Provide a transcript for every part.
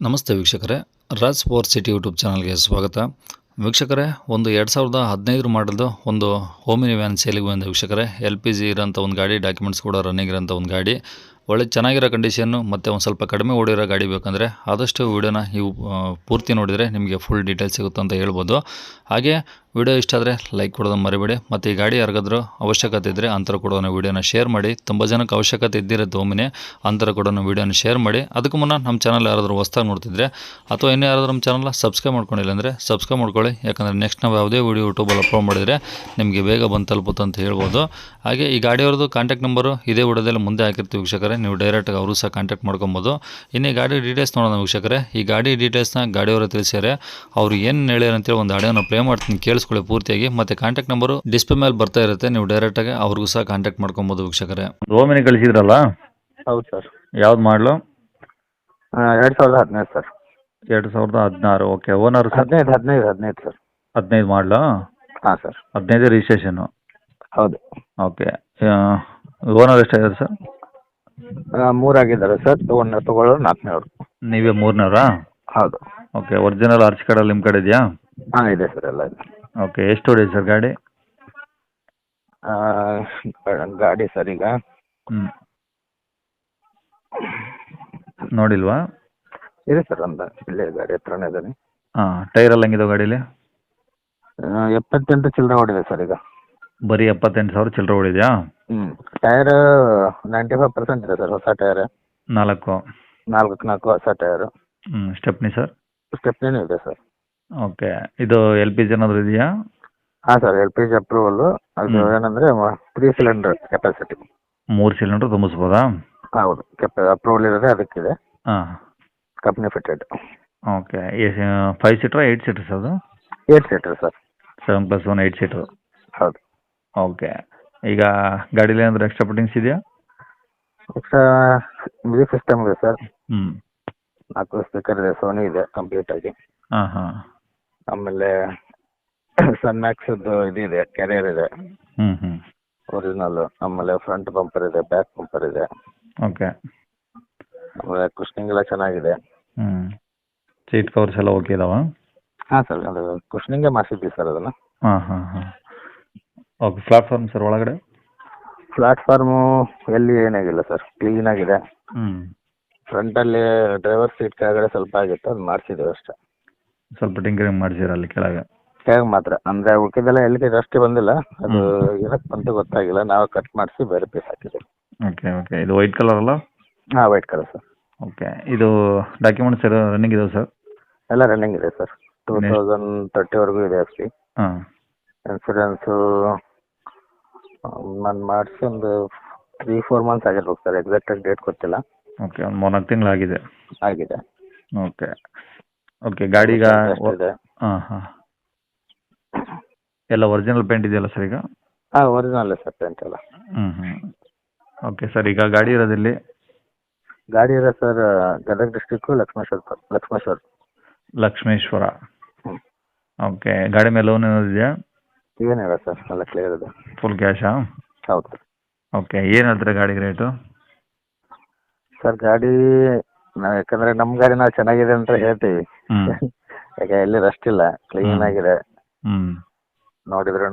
ನಮಸ್ತೆ ವೀಕ್ಷಕರೇ, Raj power city YouTube ಚಾನಲ್ಗೆ ಸ್ವಾಗತ. ವೀಕ್ಷಕರೇ, ಒಂದು 2015 ಮಾಡಲ್ದು ಒಂದು ಓಮಿನಿ ವ್ಯಾನ್ ಸೇಲಿಗೆ ಬಂದ ವೀಕ್ಷಕರೇ. LPG ಇರೋಂಥ ಒಂದು ಗಾಡಿ, ಡಾಕ್ಯುಮೆಂಟ್ಸ್ ಕೂಡ ರನ್ನಿಂಗ್ ಇರೋಂಥ ಒಂದು ಗಾಡಿ, ಒಳ್ಳೆ ಚೆನ್ನಾಗಿರೋ ಕಂಡೀಷನ್ನು ಮತ್ತು ಒಂದು ಸ್ವಲ್ಪ ಕಡಿಮೆ ಓಡಿರೋ ಗಾಡಿ ಬೇಕಂದರೆ ಆದಷ್ಟು ವೀಡಿಯೋನ ನೀವು ಪೂರ್ತಿ ನೋಡಿದರೆ ನಿಮಗೆ ಫುಲ್ ಡೀಟೇಲ್ಸ್ ಸಿಗುತ್ತೆ ಅಂತ ಹೇಳ್ಬೋದು. ಹಾಗೆ ವಿಡಿಯೋ ಇಷ್ಟ ಆದರೆ ಲೈಕ್ ಕೊಡೋದನ್ನು ಮರಿಬೇಡಿ. ಮತ್ತು ಈ ಗಾಡಿ ಯಾರಿಗಾದ್ರೂ ಅವಶ್ಯಕತೆ ಇದ್ದರೆ ಅಂತರ ಕೂಡ ವೀಡಿಯೋನ ಶೇರ್ ಮಾಡಿ. ತುಂಬ ಜನಕ್ಕೆ ಅವಶ್ಯಕತೆ ಇದ್ದಿರುತ್ತೆ ಒಮ್ಮೆ, ಅಂತರ ಕೂಡ ವೀಡಿಯೋನ ಶೇರ್ ಮಾಡಿ. ಅದಕ್ಕೂ ಮುನ್ನ ನಮ್ಮ ಚಾನಲ್ ಯಾರಾದರೂ ಹೊಸ್ದಾಗಿ ನೋಡ್ತಿದ್ರೆ ಅಥವಾ ಇನ್ನೂ ಯಾರಾದರೂ ನಮ್ಮ ಚಾನಲ್ನ ಸಬ್ಸ್ಕ್ರೈಬ್ ಮಾಡ್ಕೊಂಡಿಲ್ಲ ಅಂದರೆ ಸಬ್ಸ್ಕ್ರೈಬ್ ಮಾಡ್ಕೊಳ್ಳಿ. ಯಾಕಂದರೆ ನೆಕ್ಸ್ಟ್ ನಾವು ಯಾವುದೇ ವೀಡಿಯೋ ಯೂಟ್ಯೂಬಲ್ಲಿ ಅಪ್ಲೋಡ್ ಮಾಡಿದರೆ ನಿಮಗೆ ಬೇಗ ಬಂದು ತಲುಪುತ್ತೆ ಅಂತ ಹೇಳ್ಬೋದು. ಹಾಗೆ ಈ ಗಾಡಿಯವ್ರದ್ದು ಕಾಂಟ್ಯಾಕ್ಟ್ ನಂಬರು ಇದೇ ವಿಡಿಯೋದಲ್ಲಿ ಮುಂದೆ ಹಾಕಿರ್ತೀವಿ ವೀಕ್ಷಕರೇ, ನೀವು ಡೈರೆಕ್ಟಾಗಿ ಅವರು ಸಹ ಕಾಂಟ್ಯಾಕ್ಟ್ ಮಾಡ್ಕೊಬೋದು. ಇನ್ನು ಈ ಗಾಡಿ ಡೀಟೇಲ್ಸ್ ನೋಡೋಣ ವೀಕ್ಷಕರೇ. ಈ ಗಾಡಿ ಡೀಟೇಲ್ಸ್ನ ಗಾಡಿಯವರು ತಿಳಿಸ್ಯಾರೆ. ಅವರು ಏನು ಹೇಳ್ಯಾರ ಅಂತೇಳಿ ಒಂದು ಆಡಿಯೋನ ಪ್ಲೇ ಮಾಡ್ತೀನಿ, ಕೇಳಿಸ್ಕೊಳ್ಳಿ ಪೂರ್ತಿಯಾಗಿ. ಮತ್ತು ಕಾಂಟ್ಯಾಕ್ಟ್ ನಂಬರು ಡಿಸ್ಪ್ಲೇ ಮೇಲೆ ಬರ್ತಾ ಇರುತ್ತೆ, ನೀವು ಡೈರೆಕ್ಟಾಗಿ ಅವ್ರಿಗೂ ಸಹ ಕಾಂಟ್ಯಾಕ್ಟ್ ಮಾಡ್ಕೊಬೋದು ವೀಕ್ಷಕರೇ. ಓಮಿನಿ ಕಳಿಸಿದ್ರಲ್ಲ, ಹೌದು ಸರ್. ಯಾವ್ದು ಮಾಡಲು? 2015 sir. 2016. Okay. Owner sir? 15 sir. 15 ಮಾಡಲು? ಹಾಂ ಸರ್. 15 ರಿಜಿಸ್ಟ್ರೇಷನು? ಹೌದು. ಓಕೆ. ಓನರ್ ಎಷ್ಟಾಗಿದೆ ಸರ್? 3 ಆಗಿದ್ದಾರೆ ಸರ್. ತಗೊಳ್ಳೋರು 4ನೇವರು. ನೀವೇ 3ನೇವರಾ? ಹೌದು. ಓಕೆ. ಒರಿಜಿನಲ್ ಆರ್ಚ್ ಕಾರ್ಡಲ್ಲಿ ನಿಮ್ಮ ಕಡೆ ಇದೆಯಾ? ಹಾಂ, ಇದೆ ಸರ್, ಎಲ್ಲ ಇದೆ. ಓಕೆ. ಎಷ್ಟು ಹೊಡಿದೆ ಸರ್ ಗಾಡಿ? ಗಾಡಿ ಸರ್ ಈಗ ನೋಡಿಲ್ವಾ? ಇದೆ ಸರ್, ಒಂದು ಇಲ್ಲೇ ಗಾಡಿ ಹತ್ರನೇ ಇದ್ದಾನೆ. ಹಾಂ. ಟೈರೆಲ್ಲ ಹೆಂಗಿದಾವೆ ಗಾಡೀಲಿ? 78 ಚಿಲ್ಲರೆ ಹೊಡಿದೆ ಸರ್ ಈಗ. ಬರೀ 78,000 ಚಿಲ್ಲರೆ ಹೊಡಿದೆಯಾ? ಟೈರ್ 95% ಇದೆ ಸರ್, ಹೊಸ ಟೈರ್. 4 4 ಹೊಸ ಟೈರು. Stepney sir? ಸ್ಟೆಪ್ನಿನೂ ಇದೆ ಸರ್. ಓಕೆ. ಇದು LPG ಏನಾದರೂ ಇದೆಯಾ? ಹಾಂ ಸರ್, LPG ಅಪ್ರೂವಲ್ಲು. ಅದು ಏನಂದರೆ 3 ಸಿಲಿಂಡರ್ ಕೆಪಾಸಿಟಿ. 3 ಸಿಲಿಂಡರ್ ತುಂಬಿಸ್ಬೋದಾ? ಹೌದು, ಅಪ್ರೂವಲ್ ಇರೋದೇ ಅದಕ್ಕಿದೆ. ಹಾಂ. Company fitted. ಓಕೆ. 5 ಸೀಟ್ರಾ 8 ಸೀಟರ್ಸ್ ಅದು? 8 ಸೀಟರ್ ಸರ್. 7+1 8 ಸೀಟರ್. ಹೌದು. ಓಕೆ. ಈಗ ಗಾಡೀಲಿ ಏನಾದರೂ ಎಕ್ಸ್ಟ್ರಾ ಫಿಟ್ಟಿಂಗ್ಸ್ ಇದೆಯಾ? ಎಕ್ಸ್ಟ್ರಾ ಮ್ಯೂಸಿಕ್ ಸಿಸ್ಟಮ್ ಇದೆ ಸರ್. 4 ಸ್ಪೀಕರ್ ಇದೆ, ಸೋನಿ ಇದೆ ಕಂಪ್ಲೀಟಾಗಿ. ಹಾಂ ಹಾಂ. ಆಮೇಲೆ ಸನ್ಮ್ಯಾಕ್ಸದ್ದು ಇದಿದೆ, ಕ್ಯಾರಿಯರ್ ಇದೆ ಒರಿಜಿನಲ್ಲು. ಆಮೇಲೆ ಫ್ರಂಟ್ ಬಂಪರ್ ಇದೆ, ಬ್ಯಾಕ್ ಬಂಪರ್ ಇದೆ. ಓಕೆ. ಆಮೇಲೆ ಕುಷನಿಂಗ್ ಎಲ್ಲ ಚೆನ್ನಾಗಿದೆ. ಸೀಟ್ ಕವರ್ಸ್ ಎಲ್ಲ ಓಕೆ ಇದಾವಾ? ಹಾಂ ಸರ್, ಅದು ಕುಷನಿಂಗೇ ಮಾಡಿಸಿದ್ವಿ ಸರ್ ಅದನ್ನು. ಹಾಂ ಹಾಂ ಹಾಂ. ಓಕೆ. ಪ್ಲಾಟ್ಫಾರ್ಮ್ ಸರ್ ಒಳಗಡೆ? ಪ್ಲಾಟ್ಫಾರ್ಮು ಎಲ್ಲಿ ಏನಾಗಿಲ್ಲ ಸರ್, ಕ್ಲೀನಾಗಿದೆ. ಫ್ರಂಟಲ್ಲಿ ಡ್ರೈವರ್ ಸೀಟ್ ಕೆಳಗಡೆ ಸ್ವಲ್ಪ ಆಗಿತ್ತು, ಅದು ಮಾಡಿಸಿದ್ದೀವಿ ಅಷ್ಟೇ. ಸ್ವಲ್ಪ ಟಿಂಕರಿಂಗ್ ಮಾಡಿಸಿರ ಅಲ್ಲಿ ಕೆಳಗೆ? ಕೆಳಗೆ ಮಾತ್ರ, ಅಂದರೆ ಉಳಿಕೆದೆಲ್ಲ ಎಲ್ಲಿ ಅಷ್ಟೇ ಬಂದಿಲ್ಲ, ಅದು ಏನಕ್ಕೆ ಬಂತು ಗೊತ್ತಾಗಿಲ್ಲ. ನಾವು ಕಟ್ ಮಾಡಿಸಿ ಬೇರೆ ಪೀಸ್ ಹಾಕಿದ್ದೀವಿ. Okay okay. ಇದು ವೈಟ್ ಕಲರ್ ಅಲ್ಲ? ಹಾಂ, ವೈಟ್ ಕಲರ್ ಸರ್. ಓಕೆ. ಇದು ಡಾಕ್ಯುಮೆಂಟ್ಸ್ ಎಲ್ಲ ರನ್ನಿಂಗ್ ಇದಾವೆ ಸರ್? ಎಲ್ಲ ರನ್ನಿಂಗ್ ಇದೆ ಸರ್. 2030ವರೆಗೂ ಇದೆ ಅಷ್ಟೇ. ಹಾಂ. ಇನ್ಸೂರೆನ್ಸು ನಾನು ಮಾಡಿಸಿ ಒಂದು 3-4 ಮಂತ್ಸ್ ಆಗಿರ್ಬೇಕು ಸರ್, ಎಕ್ಸಾಕ್ಟಾಗಿ ಡೇಟ್ ಗೊತ್ತಿಲ್ಲ. ಓಕೆ. ಒಂದು 3-4 ತಿಂಗಳಾಗಿದೆ. ಆಗಿದೆ. Okay okay. ಗಾಡಿಗ ಇದೆ. ಹಾಂ ಹಾಂ. ಎಲ್ಲ ಒರಿಜಿನಲ್ ಪೇಂಟ್ ಇದೆಯಲ್ಲ ಸರ್ ಈಗ? ಹಾಂ, ಒರಿಜಿನಲ್ ಸರ್ ಪೇಂಟ್ ಎಲ್ಲ. Okay sir. ಈಗ ಗಾಡಿ ಇರೋದಿಲ್ಲಿ? ಗಾಡಿ ಇರೋ sir Gadag district, Lakshmeshwar. Okay. ಗಾಡಿ ಮೇಲೆ ಲೋನ್ ಏನಾದ್ರು ಇದೆಯಾ? ಏನಿಲ್ಲ ಸರ್, ಎಲ್ಲ ಕ್ಲಿಯರ್ ಇದೆ. ಫುಲ್ ಕ್ಯಾಶಾ? ಹೌದು ಸರ್. ಓಕೆ. ಏನು ಹೇಳ್ತಾರೆ ಗಾಡಿಗೆ ರೇಟು? ಸರ್ ಗಾಡಿ ನಾವು ಯಾಕಂದರೆ ನಮ್ಮ ಗಾಡಿ ನಾವು ಚೆನ್ನಾಗಿದೆ ಅಂತ ಹೇಳ್ತೀವಿ. ಯಾಕೆ ಎಲ್ಲಿ ರಸ್ಟ್ ಇಲ್ಲ, ಕ್ಲೀನ್ ಆಗಿದೆ. ನೋಡಿದ್ರೂ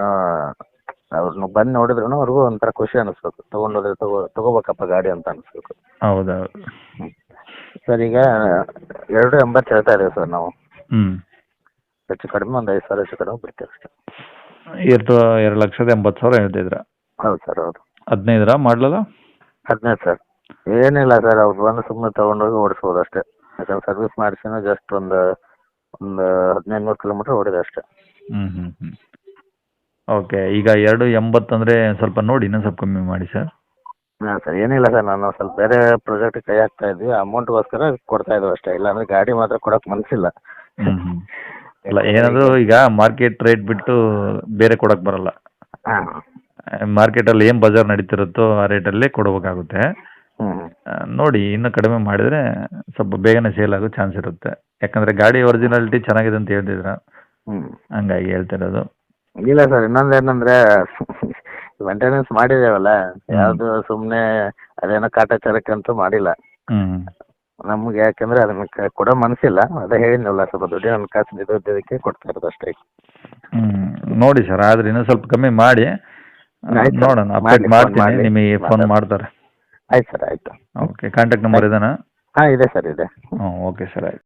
ಅವ್ರನ್ನ ಬಂದು ನೋಡಿದ್ರು ಅವ್ರಿಗೂ ಒಂಥರ ಖುಷಿ ಅನ್ನಿಸ್ಬೇಕು, ತೊಗೊಂಡೋದ್ರೆ ತಗೋಬೇಕಪ್ಪ ಗಾಡಿ ಅಂತ ಅನಿಸ್ಬೇಕು. ಹೌದೌದು ಸರ್. ಈಗ 280 ಹೇಳ್ತಾ ಇದ್ದೀವಿ ಸರ್ ನಾವು. ಹೆಚ್ಚು ಕಡಿಮೆ ಒಂದು 5,000 ಹೆಚ್ಚು ಕಡಿಮೆ ಬಿಡ್ತೀವಿ ಅಷ್ಟೇ. 2,80,000 ಹೇಳ್ತಿದ್ರ? ಹೌದು ಸರ್, ಹೌದು. 15 ಮಾಡಲಲ್ಲ? 15 ಸರ್. ಏನಿಲ್ಲ ಸರ್, ಅವ್ರು ಬಂದು ಸುಮ್ಮನೆ ತೊಗೊಂಡೋಗಿ ಓಡಿಸ್ಬೋದು ಅಷ್ಟೇ. ಯಾಕಂದ್ರೆ ಸರ್ವಿಸ್ ಮಾಡಿಸಿನೂ ಜಸ್ಟ್ ಒಂದು 1500 ಕಿಲೋಮೀಟ್ರ್ ಓಡಿದೆ ಅಷ್ಟೇ. ಓಕೆ. ಈಗ 280 ಅಂದರೆ ಸ್ವಲ್ಪ ನೋಡಿ ಇನ್ನೊಂದು ಸ್ವಲ್ಪ ಕಮ್ಮಿ ಮಾಡಿ ಸರ್. ಹಾಂ ಸರ್, ಏನಿಲ್ಲ ಸರ್, ನಾನು ಸ್ವಲ್ಪ ಬೇರೆ ಪ್ರಾಜೆಕ್ಟಿಗೆ ಕೈ ಹಾಕ್ತಾ ಇದ್ವಿ, ಅಮೌಂಟ್ಗೋಸ್ಕರ ಕೊಡ್ತಾ ಇದ್ವಿ ಅಷ್ಟೇ. ಇಲ್ಲಾಂದರೆ ಗಾಡಿ ಮಾತ್ರ ಕೊಡೋಕೆ ಮನಸ್ಸಿಲ್ಲ. ಅಲ್ಲ, ಏನಾದರೂ ಈಗ ಮಾರ್ಕೆಟ್ ರೇಟ್ ಬಿಟ್ಟು ಬೇರೆ ಕೊಡೋಕೆ ಬರಲ್ಲ. ಹಾಂ. ಮಾರ್ಕೆಟಲ್ಲಿ ಏನು ಬಜಾರ್ ನಡೀತಿರುತ್ತೋ ಆ ರೇಟಲ್ಲೇ ಕೊಡಬೇಕಾಗುತ್ತೆ. ನೋಡಿ ಇನ್ನೂ ಕಡಿಮೆ ಮಾಡಿದರೆ ಸ್ವಲ್ಪ ಬೇಗನೆ ಸೇಲ್ ಆಗೋ ಚಾನ್ಸ್ ಇರುತ್ತೆ. ಯಾಕಂದರೆ ಗಾಡಿ ಒರಿಜಿನಾಲಿಟಿ ಚೆನ್ನಾಗಿದೆ ಅಂತ ಹೇಳ್ತಿದ್ರ, ಹಂಗಾಗಿ ಹೇಳ್ತಿರೋದು. ಇಲ್ಲ ಸರ್, ಇನ್ನೊಂದು ಏನಂದರೆ ಮೇಂಟೆನೆನ್ಸ್ ಮಾಡಿದ್ದೇವಲ್ಲ, ಯಾವುದು ಸುಮ್ಮನೆ ಅದೇನೋ ಕಾಟಾಚಾರಕ್ಕೆ ಅಂತೂ ಮಾಡಿಲ್ಲ. ನಮ್ಗೆ ಯಾಕಂದರೆ ಅದನ್ನು ಕೊಡೋ ಮನಸ್ಸಿಲ್ಲ, ಅದೇ ಹೇಳಿದ್ನಲ್ಲ, ಸ್ವಲ್ಪ ದುಡ್ಡಿನ ಕಾಸು ಇದ್ದಕ್ಕೆ ಕೊಡ್ತಾ ಇರೋದು ಅಷ್ಟೇ. ನೋಡಿ ಸರ್, ಆದರೆ ಇನ್ನೂ ಸ್ವಲ್ಪ ಕಮ್ಮಿ ಮಾಡಿ ಆಯ್ತು ಸರ್, ನೋಡೋಣ. ಅಪ್ಡೇಟ್ ಮಾಡ್ಲಿ, ಮಾಡ್ತೀನಿ, ಮಾಡ್ಲಿ, ನಿಮಗೆ ಫೋನ್ ಮಾತಾಡಿ. ಮಾಡ್ತಾರೆ. ಆಯ್ತು ಸರ್, ಆಯಿತು. ಓಕೆ, ಕಾಂಟ್ಯಾಕ್ಟ್ ನಂಬರ್ ಇದೇನಾ? ಹಾಂ, ಇದೆ ಸರ್, ಇದೆ. ಹ್ಞೂ, ಓಕೆ ಸರ್, ಆಯ್ತು.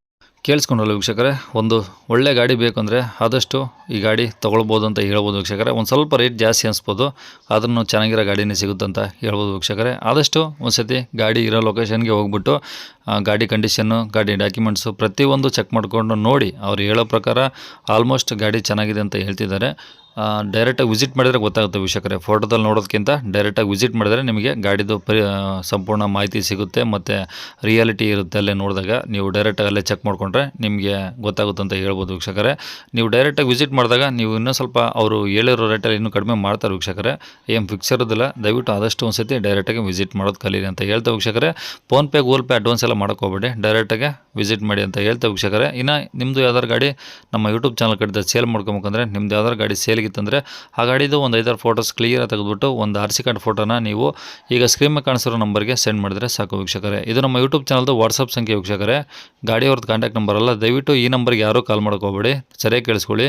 ಕೇಳಿಸ್ಕೊಂಡ್ರಲ್ಲ ವೀಕ್ಷಕರೇ, ಒಂದು ಒಳ್ಳೆ ಗಾಡಿ ಬೇಕು ಅಂದರೆ ಆದಷ್ಟು ಈ ಗಾಡಿ ತೊಗೊಳ್ಬೋದು ಅಂತ ಹೇಳ್ಬೋದು ವೀಕ್ಷಕರೇ. ಒಂದು ಸ್ವಲ್ಪ ರೇಟ್ ಜಾಸ್ತಿ ಅನಿಸ್ಬೋದು, ಆದ್ರೂ ಚೆನ್ನಾಗಿರೋ ಗಾಡಿನೇ ಸಿಗುತ್ತಂತ ಹೇಳ್ಬೋದು ವೀಕ್ಷಕರೇ. ಆದಷ್ಟು ಒಂದು ಸತಿ ಗಾಡಿ ಇರೋ ಲೊಕೇಶನ್ಗೆ ಹೋಗ್ಬಿಟ್ಟು ಗಾಡಿ ಕಂಡೀಷನ್ನು, ಗಾಡಿ ಡಾಕ್ಯುಮೆಂಟ್ಸು ಪ್ರತಿಯೊಂದು ಚೆಕ್ ಮಾಡಿಕೊಂಡು ನೋಡಿ. ಅವ್ರು ಹೇಳೋ ಪ್ರಕಾರ ಆಲ್ಮೋಸ್ಟ್ ಗಾಡಿ ಚೆನ್ನಾಗಿದೆ ಅಂತ ಹೇಳ್ತಿದ್ದಾರೆ. ಡೈರೆಕ್ಟಾಗಿ ವಿಸಿಟ್ ಮಾಡಿದರೆ ಗೊತ್ತಾಗುತ್ತೆ ವೀಕ್ಷಕರೇ. ಫೋಟೋದಲ್ಲಿ ನೋಡೋದಕ್ಕಿಂತ ಡೈರೆಕ್ಟಾಗಿ ವಿಸಿಟ್ ಮಾಡಿದರೆ ನಿಮಗೆ ಗಾಡಿದು ಸಂಪೂರ್ಣ ಮಾಹಿತಿ ಸಿಗುತ್ತೆ, ಮತ್ತು ರಿಯಾಲಿಟಿ ಇರುತ್ತೆ. ಅಲ್ಲೇ ನೋಡಿದಾಗ ನೀವು ಡೈರೆಕ್ಟಾಗಿ ಅಲ್ಲೇ ಚೆಕ್ ಮಾಡಿಕೊಂಡ್ರೆ ನಿಮಗೆ ಗೊತ್ತಾಗುತ್ತೆ ಅಂತ ಹೇಳ್ಬೋದು ವೀಕ್ಷಕರೇ. ನೀವು ಡೈರೆಕ್ಟಾಗಿ ವಿಸಿಟ್ ಮಾಡಿದಾಗ ನೀವು ಇನ್ನೂ ಸ್ವಲ್ಪ ಅವರು ಹೇಳಿರೋ ರೇಟಲ್ಲಿ ಇನ್ನೂ ಕಡಿಮೆ ಮಾಡ್ತಾರೆ ವೀಕ್ಷಕರೇ. ಏನು ಫಿಕ್ಸ್ ಇರೋದಿಲ್ಲ. ದಯವಿಟ್ಟು ಆದಷ್ಟು ಒಂದು ಸತಿ ಡೈರೆಕ್ಟಾಗಿ ವಿಸಿಟ್ ಮಾಡೋದು ಕಲೀರಿ ಅಂತ ಹೇಳ್ತಾ ವೀಕ್ಷಕರೇ. ಫೋನ್ಪೇ, ಗೂಗಲ್ ಪೇ ಅಡ್ವಾನ್ಸ್ ಎಲ್ಲ ಮಾಡೋಕ್ಕೋಗ್ಬೇಡಿ, ಡೈರೆಕ್ಟಾಗಿ ವಿಸಿಟ್ ಮಾಡಿ ಅಂತ ಹೇಳ್ತಾ ವೀಕ್ಷಕರೇ. ಇನ್ನು ನಿಮ್ಮದು ಯಾವ್ದಾರು ಗಾಡಿ ನಮ್ಮ ಯೂಟ್ಯೂಬ್ ಚಾನಲ್ ಕಡೆ ಸೇಲ್ ಮಾಡ್ಕೊಬೇಕಂದ್ರೆ, ನಿಮ್ದು ಯಾವ್ದಾರು ಗಾಡಿ ಸೇಲ್ಗಿತ್ತಂದರೆ ಆ ಗಾಡಿದು ಒಂದು 5-6 ಫೋಟೋಸ್ ಕ್ಲಿಯರಾಗಿ ತೆಗೆದುಬಿಟ್ಟು ಒಂದು RC ಕಾರ್ಡ್ ಫೋಟೋನ ನೀವು ಈಗ ಸ್ಕ್ರೀನ್ ಮೇಲೆ ಕಾಣಿಸಿರೋ ನಂಬರ್ಗೆ ಸೆಂಡ್ ಮಾಡಿದರೆ ಸಾಕು ವೀಕ್ಷಕರೇ. ಇದು ನಮ್ಮ ಯೂಟ್ಯೂಬ್ ಚಾನಲ್ದು ವಾಟ್ಸಪ್ ಸಂಖ್ಯೆ ವೀಕ್ಷಕರೇ. ಗಾಡಿಯವ್ರದ್ದು ಕಾಂಟ್ಯಾಕ್ಟ್ ನಂಬರ್ ಅಲ್ಲ, ದಯವಿಟ್ಟು ಈ ನಂಬರ್ಗೆ ಯಾರೂ ಕಾಲ್ ಮಾಡೋಕ್ಕೋಗ್ಬೇಡಿ. ಸರಿಯಾಗಿ ಕೇಳಿಸ್ಕೊಳ್ಳಿ,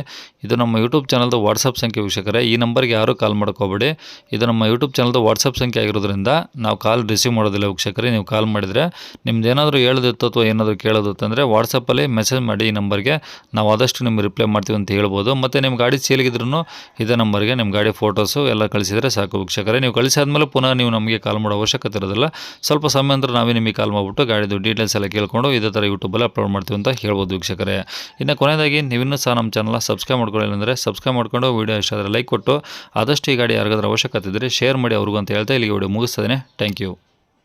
ಇದು ನಮ್ಮ ಯೂಟ್ಯೂಬ್ ಚಾನಲ್ದು ವಾಟ್ಸಪ್ ಸಂಖ್ಯೆ ವೀಕ್ಷಕರೇ. ಈ ನಂಬರ್ಗೆ ಯಾರೂ ಕಾಲ್ ಮಾಡೋಕ್ಕೋಗ್ಬೇಡಿ. ಇದು ನಮ್ಮ ಯೂಟ್ಯೂಬ್ ಚಾನಲ್ದು ವಾಟ್ಸಪ್ ಸಂಖ್ಯೆ ಆಗಿರೋದ್ರಿಂದ ನಾವು ಕಾಲ್ ರಿಸೀವ್ ಮಾಡೋದಿಲ್ಲ ವೀಕ್ಷಕರೇ. ನೀವು ಕಾಲ್ ಮಾಡಿದರೆ ನಿಮ್ದು ಏನಾದರೂ ಹೇಳೋದಿತ್ತು ಅಥವಾ ಏನಾದರೂ ಕೇಳೋದಿತ್ತು ಅಂದರೆ ವಾಟ್ಸಪ್ಪಲ್ಲಿ ಮೆಸೇಜ್ ಮಾಡಿ ಈ ನಂಬರ್ಗೆ, ನಾವು ಆದಷ್ಟು ನಿಮ್ಗೆ ರಿಪ್ಲೈ ಮಾಡ್ತೀವಿ ಅಂತ ಹೇಳ್ಬೋದು. ಮತ್ತು ನಿಮ್ಮ ಗಾಡಿ ಸೇಲ್ಗಿದ್ರೂ ಇದೇ ನಂಬರ್ಗೆ ನಿಮ್ಮ ಗಾಡಿ ಫೋಟೋಸು ಎಲ್ಲ ಕಳಿಸಿದರೆ ಸಾಕು ವೀಕ್ಷಕರೇ. ನೀವು ಕಳಿಸಾದ್ಮೇಲೆ ಪುನಃ ನೀವು ನಮಗೆ ಕಾಲ್ ಮಾಡೋ ಅವಶ್ಯಕತೆ ಇರೋದಿಲ್ಲ. ಸ್ವಲ್ಪ ಸಮಯ ನಂತರ ನಾವೇ ನಿಮಗೆ ಕಾಲ್ ಮಾಡಿಬಿಟ್ಟು ಗಾಡಿದು ಡೀಟೇಲ್ಸ್ ಎಲ್ಲ ಕೇಳ್ಕೊಂಡು ಇದೇ ಥರ ಯೂಟ್ಯೂಬಲ್ಲಿ ಅಪ್ಲೋಡ್ ಮಾಡ್ತೀವಿ ಅಂತ ಹೇಳ್ಬೋದು ವೀಕ್ಷಕರೇ. ಇನ್ನು ಕೊನೆಯದಾಗಿ ನೀವಿನ್ನೂ ಸಹ ನಮ್ಮ ಚಾನಲ್ನ ಸಬ್ಸ್ಕ್ರೈಬ್ ಮಾಡ್ಕೊಳ್ಳಿಲ್ಲ ಅಂದರೆ ಸಬ್ಸ್ಕ್ರೈಬ್ ಮಾಡ್ಕೊಂಡು ವೀಡಿಯೋ ಇಷ್ಟ ಆದರೆ ಲೈಕ್ ಕೊಟ್ಟು ಆದಷ್ಟು ಈ ಗಾಡಿ ಯಾರಿಗಾದ್ರೂ ಅವಶ್ಯಕತೆ ಇದ್ದರೆ ಶೇರ್ ಮಾಡಿ ಅವ್ರಿಗೂ ಅಂತ ಹೇಳ್ತಾ ಇಲ್ಲಿಗೆ ವಿಡಿಯೋ ಮುಗಿಸ್ತೇನೆ. Thank you.